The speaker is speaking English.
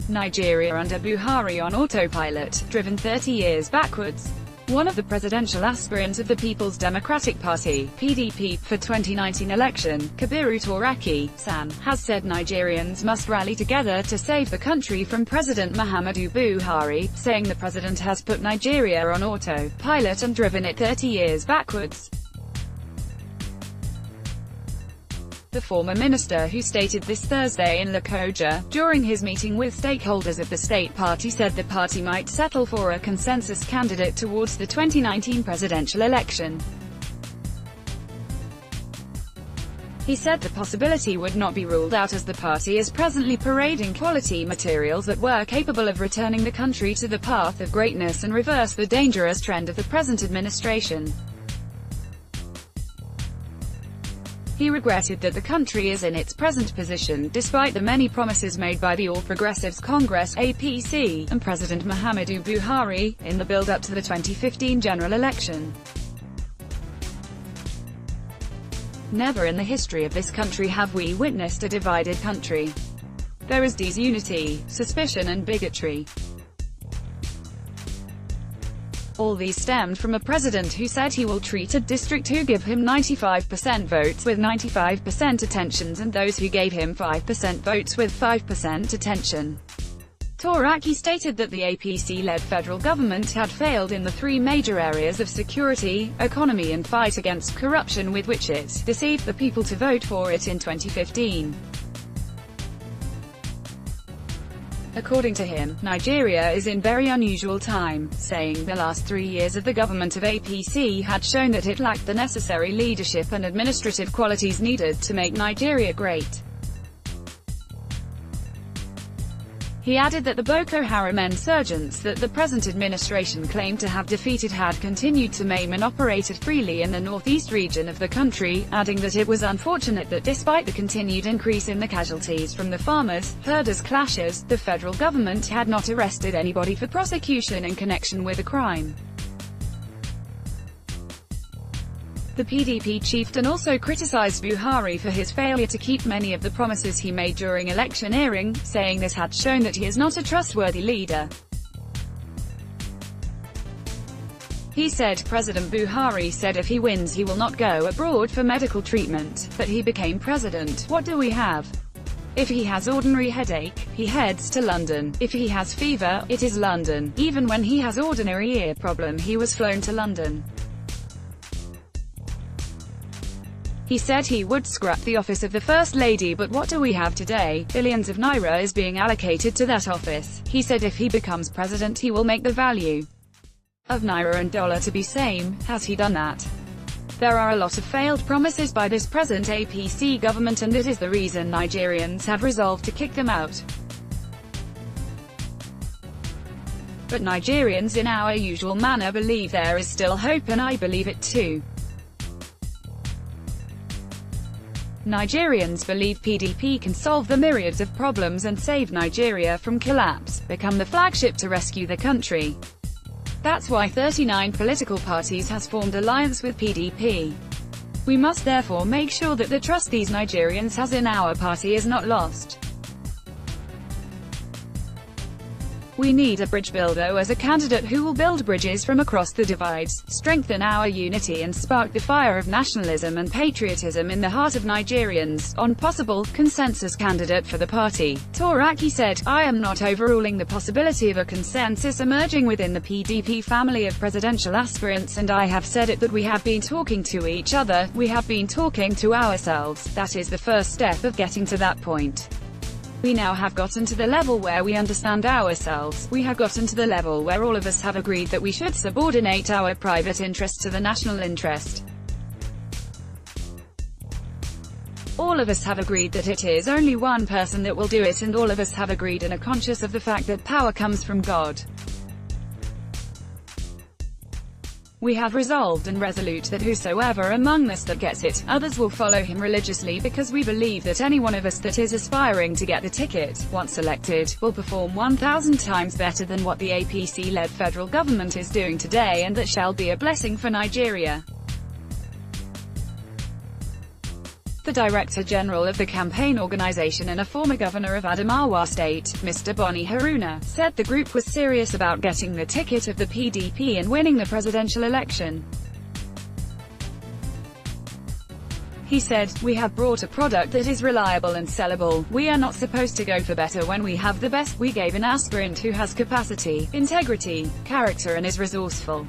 Nigeria under Buhari on autopilot, driven 30 years backwards. One of the presidential aspirants of the People's Democratic Party (PDP) for 2019 election, Kabiru Turaki, San, has said Nigerians must rally together to save the country from President Muhammadu Buhari, saying the president has put Nigeria on autopilot and driven it 30 years backwards. The former minister, who stated this Thursday in Lokoja, during his meeting with stakeholders of the state party, said the party might settle for a consensus candidate towards the 2019 presidential election. He said the possibility would not be ruled out as the party is presently parading quality materials that were capable of returning the country to the path of greatness and reverse the dangerous trend of the present administration. He regretted that the country is in its present position, despite the many promises made by the All Progressives Congress (APC) and President Muhammadu Buhari, in the build-up to the 2015 general election. Never in the history of this country have we witnessed a divided country. There is disunity, suspicion and bigotry. All these stemmed from a president who said he will treat a district who give him 95% votes with 95% attentions and those who gave him 5% votes with 5% attention. Turaki stated that the APC-led federal government had failed in the three major areas of security, economy and fight against corruption with which it deceived the people to vote for it in 2015. According to him, Nigeria is in very unusual time, saying the last 3 years of the government of APC had shown that it lacked the necessary leadership and administrative qualities needed to make Nigeria great. He added that the Boko Haram insurgents that the present administration claimed to have defeated had continued to maim and operated freely in the northeast region of the country, adding that it was unfortunate that despite the continued increase in the casualties from the farmers-herders clashes, the federal government had not arrested anybody for prosecution in connection with the crime. The PDP chieftain also criticized Buhari for his failure to keep many of the promises he made during electioneering, saying this had shown that he is not a trustworthy leader. He said President Buhari said if he wins he will not go abroad for medical treatment, but he became president. What do we have? If he has ordinary headache, he heads to London. If he has fever, it is London. Even when he has ordinary ear problem he was flown to London. He said he would scrap the office of the First Lady, but what do we have today? Billions of naira is being allocated to that office. He said if he becomes president he will make the value of naira and dollar to be same. Has he done that? There are a lot of failed promises by this present APC government and that is the reason Nigerians have resolved to kick them out. But Nigerians in our usual manner believe there is still hope and I believe it too. Nigerians believe PDP can solve the myriads of problems and save Nigeria from collapse, become the flagship to rescue the country. That's why 39 political parties has formed alliance with PDP. We must therefore make sure that the trust these Nigerians has in our party is not lost. We need a bridge builder as a candidate who will build bridges from across the divides, strengthen our unity and spark the fire of nationalism and patriotism in the heart of Nigerians. On possible consensus candidate for the party, Turaki said, I am not overruling the possibility of a consensus emerging within the PDP family of presidential aspirants and I have said it that we have been talking to each other, we have been talking to ourselves. That is the first step of getting to that point. We now have gotten to the level where we understand ourselves. We have gotten to the level where all of us have agreed that we should subordinate our private interest to the national interest. All of us have agreed that it is only one person that will do it and all of us have agreed and are conscious of the fact that power comes from God. We have resolved and resolute that whosoever among us that gets it, others will follow him religiously because we believe that any one of us that is aspiring to get the ticket, once elected, will perform 1,000 times better than what the APC-led federal government is doing today and that shall be a blessing for Nigeria. The Director General of the campaign organization and a former governor of Adamawa State, Mr. Boni Haruna, said the group was serious about getting the ticket of the PDP and winning the presidential election. He said, "We have brought a product that is reliable and sellable. We are not supposed to go for better when we have the best. We gave an aspirant who has capacity, integrity, character and is resourceful."